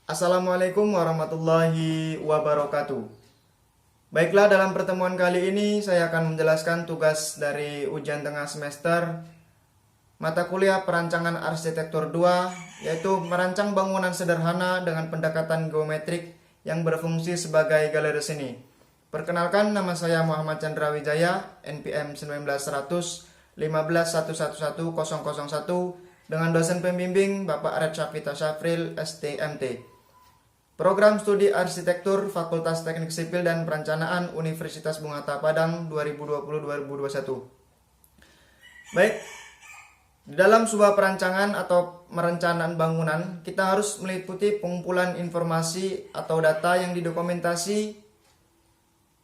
Assalamualaikum warahmatullahi wabarakatuh. Baiklah, dalam pertemuan kali ini saya akan menjelaskan tugas dari ujian tengah semester mata kuliah perancangan arsitektur 2, yaitu merancang bangunan sederhana dengan pendekatan geometrik yang berfungsi sebagai galeri seni. Perkenalkan, nama saya Muhammad Chandra Wijaya, NPM 19100 151110001, dengan dosen pembimbing Bapak Arep Syafita Syafril, STMT. Program Studi Arsitektur Fakultas Teknik Sipil dan Perencanaan Universitas Bung Hatta Padang 2020-2021. Baik, di dalam sebuah perancangan atau merencanaan bangunan, kita harus meliputi pengumpulan informasi atau data yang didokumentasi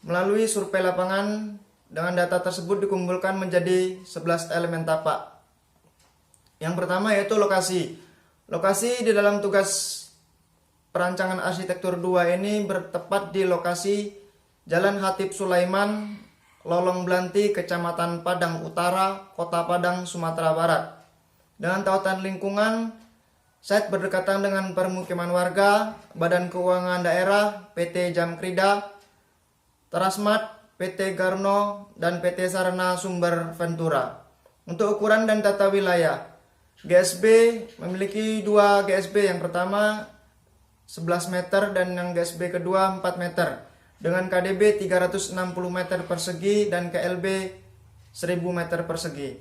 melalui survei lapangan. Dengan data tersebut dikumpulkan menjadi 11 elemen tapak. Yang pertama yaitu lokasi. Lokasi di dalam tugas perancangan arsitektur 2 ini bertepat di lokasi Jalan Hatip Sulaiman, Lolong Blanti, Kecamatan Padang Utara, Kota Padang, Sumatera Barat. Dengan tautan lingkungan, site berdekatan dengan permukiman warga, Badan Keuangan Daerah, PT Jamkrida, Terasmat, PT Garno, dan PT Sarana Sumber Ventura. Untuk ukuran dan tata wilayah, GSB memiliki dua GSB, yang pertama 11 meter dan yang GSB kedua 4 meter dengan KDB 360 meter persegi dan KLB 1000 meter persegi.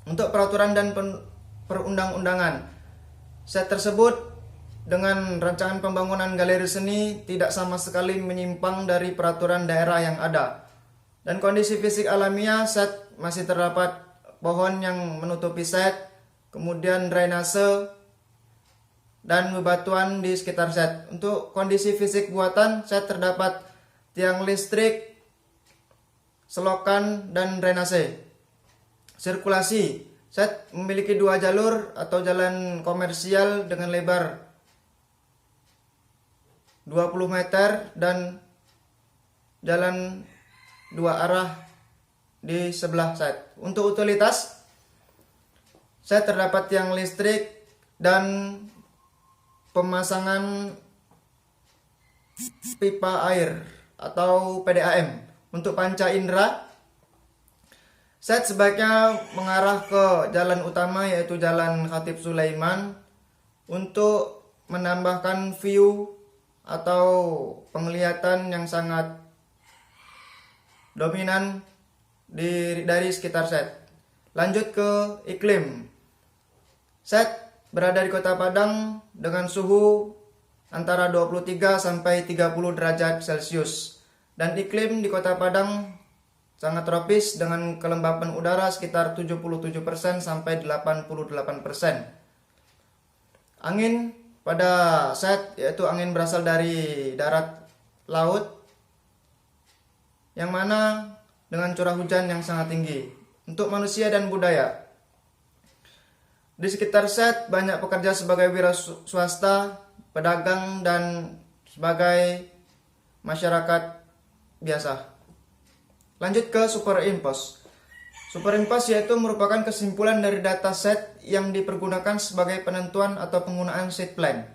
Untuk peraturan dan perundang-undangan, set tersebut dengan rancangan pembangunan galeri seni tidak sama sekali menyimpang dari peraturan daerah yang ada. Dan kondisi fisik alamiah, set masih terdapat pohon yang menutupi set, kemudian drainase dan bebatuan di sekitar set. Untuk kondisi fisik buatan, set terdapat tiang listrik, selokan, dan drainase. Sirkulasi, set memiliki dua jalur atau jalan komersial dengan lebar 20 meter dan jalan dua arah di sebelah set. Untuk utilitas, set terdapat tiang listrik dan pemasangan pipa air atau PDAM. Untuk panca indera, set sebaiknya mengarah ke jalan utama yaitu Jalan Khatib Sulaiman untuk menambahkan view atau penglihatan yang sangat dominan dari sekitar set. Lanjut ke iklim. Set berada di Kota Padang dengan suhu antara 23 sampai 30 derajat Celcius. Dan iklim di Kota Padang sangat tropis dengan kelembapan udara sekitar 77% sampai 88%. Angin pada set yaitu angin berasal dari darat laut, yang mana dengan curah hujan yang sangat tinggi. Untuk manusia dan budaya, di sekitar set banyak pekerja sebagai wira swasta, pedagang, dan sebagai masyarakat biasa. Lanjut ke superimpose. Superimpose yaitu merupakan kesimpulan dari data set yang dipergunakan sebagai penentuan atau penggunaan set plan.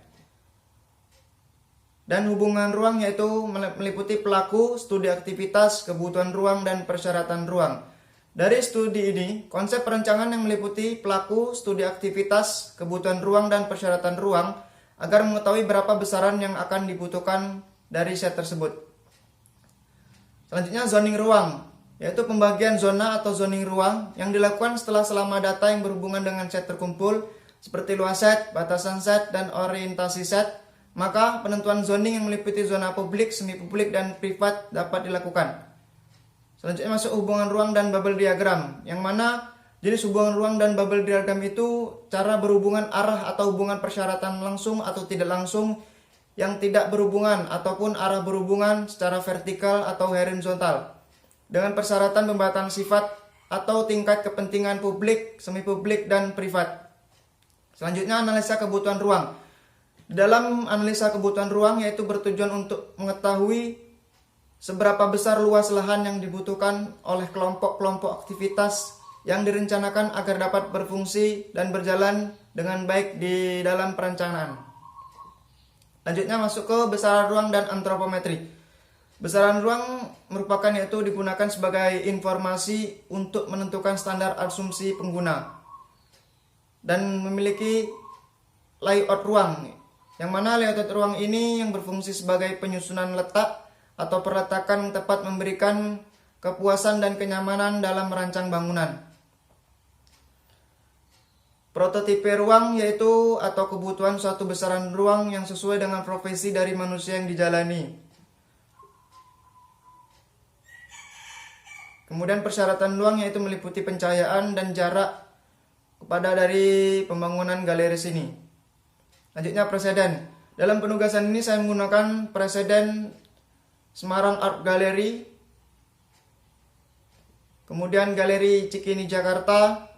Dan hubungan ruang yaitu meliputi pelaku, studi aktivitas, kebutuhan ruang, dan persyaratan ruang. Dari studi ini, konsep perencanaan yang meliputi pelaku, studi aktivitas, kebutuhan ruang, dan persyaratan ruang agar mengetahui berapa besaran yang akan dibutuhkan dari set tersebut. Selanjutnya, zoning ruang, yaitu pembagian zona atau zoning ruang yang dilakukan setelah selama data yang berhubungan dengan set terkumpul, seperti luas set, batasan set, dan orientasi set. Maka penentuan zoning yang meliputi zona publik, semi publik, dan privat dapat dilakukan. Selanjutnya masuk hubungan ruang dan bubble diagram, yang mana jenis hubungan ruang dan bubble diagram itu cara berhubungan arah atau hubungan persyaratan langsung atau tidak langsung, yang tidak berhubungan ataupun arah berhubungan secara vertikal atau horizontal, dengan persyaratan pembatasan sifat atau tingkat kepentingan publik, semi publik, dan privat. Selanjutnya analisa kebutuhan ruang. Di dalam analisa kebutuhan ruang yaitu bertujuan untuk mengetahui seberapa besar luas lahan yang dibutuhkan oleh kelompok-kelompok aktivitas yang direncanakan agar dapat berfungsi dan berjalan dengan baik di dalam perencanaan. Lanjutnya masuk ke besaran ruang dan antropometri. Besaran ruang merupakan yaitu digunakan sebagai informasi untuk menentukan standar asumsi pengguna dan memiliki layout ruang, yang mana layout ruang ini yang berfungsi sebagai penyusunan letak atau perletakan tepat memberikan kepuasan dan kenyamanan dalam merancang bangunan. Prototipe ruang yaitu atau kebutuhan suatu besaran ruang yang sesuai dengan profesi dari manusia yang dijalani. Kemudian persyaratan ruang yaitu meliputi pencahayaan dan jarak kepada dari pembangunan galeri sini. Lanjutnya preseden. Dalam penugasan ini saya menggunakan preseden Semarang Art Gallery, kemudian Galeri Cikini Jakarta,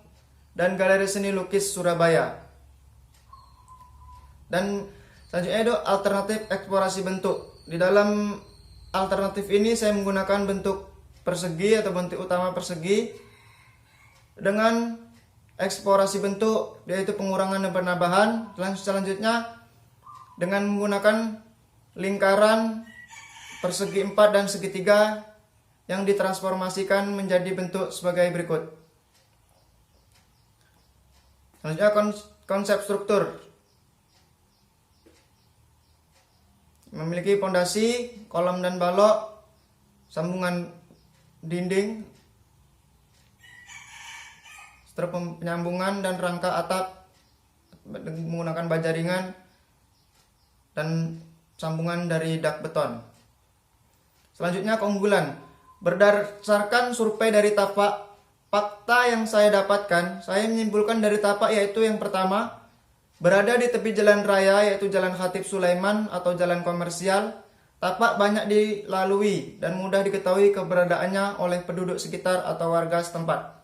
dan Galeri Seni Lukis Surabaya. Dan selanjutnya itu alternatif eksplorasi bentuk. Di dalam alternatif ini saya menggunakan bentuk persegi atau bentuk utama persegi dengan eksplorasi bentuk yaitu pengurangan dan penambahan. Selanjutnya dengan menggunakan lingkaran, persegi 4 dan segitiga yang ditransformasikan menjadi bentuk sebagai berikut. Selanjutnya konsep struktur. Memiliki pondasi, kolom dan balok, sambungan dinding, struk penyambungan dan rangka atap menggunakan baja ringan dan sambungan dari dak beton. Selanjutnya keunggulan. Berdasarkan survei dari tapak, fakta yang saya dapatkan, saya menyimpulkan dari tapak yaitu yang pertama, berada di tepi jalan raya yaitu Jalan Khatib Sulaiman atau jalan komersial. Tapak banyak dilalui dan mudah diketahui keberadaannya oleh penduduk sekitar atau warga setempat.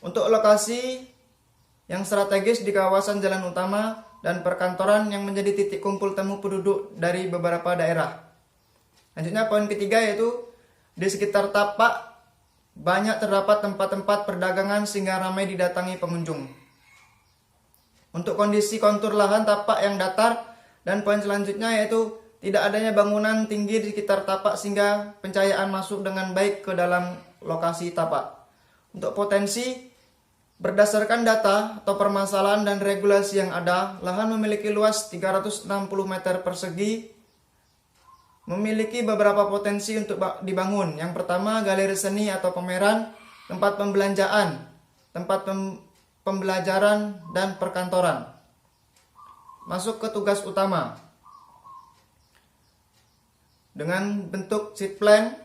Untuk lokasi yang strategis di kawasan jalan utama dan perkantoran yang menjadi titik kumpul temu penduduk dari beberapa daerah. Lanjutnya poin ketiga yaitu di sekitar tapak banyak terdapat tempat-tempat perdagangan sehingga ramai didatangi pengunjung. Untuk kondisi kontur lahan tapak yang datar, dan poin selanjutnya yaitu tidak adanya bangunan tinggi di sekitar tapak sehingga pencahayaan masuk dengan baik ke dalam lokasi tapak. Untuk potensi, berdasarkan data atau permasalahan dan regulasi yang ada, lahan memiliki luas 360 meter persegi, memiliki beberapa potensi untuk dibangun. Yang pertama, galeri seni atau pameran, tempat pembelanjaan, tempat pembelajaran, dan perkantoran. Masuk ke tugas utama. Dengan bentuk sheet plan,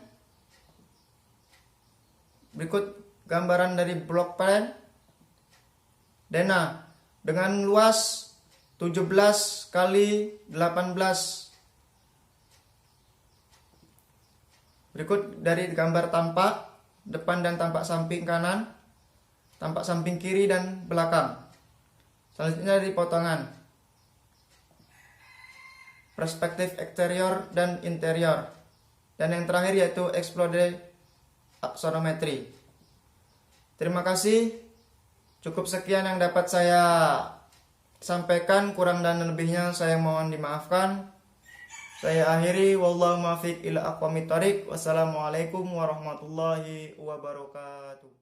berikut gambaran dari block plan. Denah dengan luas 17 kali 18. Berikut dari gambar tampak depan dan tampak samping kanan, tampak samping kiri dan belakang. Selanjutnya dari potongan, perspektif eksterior dan interior, dan yang terakhir yaitu exploded axonometry. Terima kasih, cukup sekian yang dapat saya sampaikan, kurang dan lebihnya saya mohon dimaafkan. Saya akhiri, wallahu muwaffiq ila aqwamit thoriq. Wassalamualaikum warahmatullahi wabarakatuh.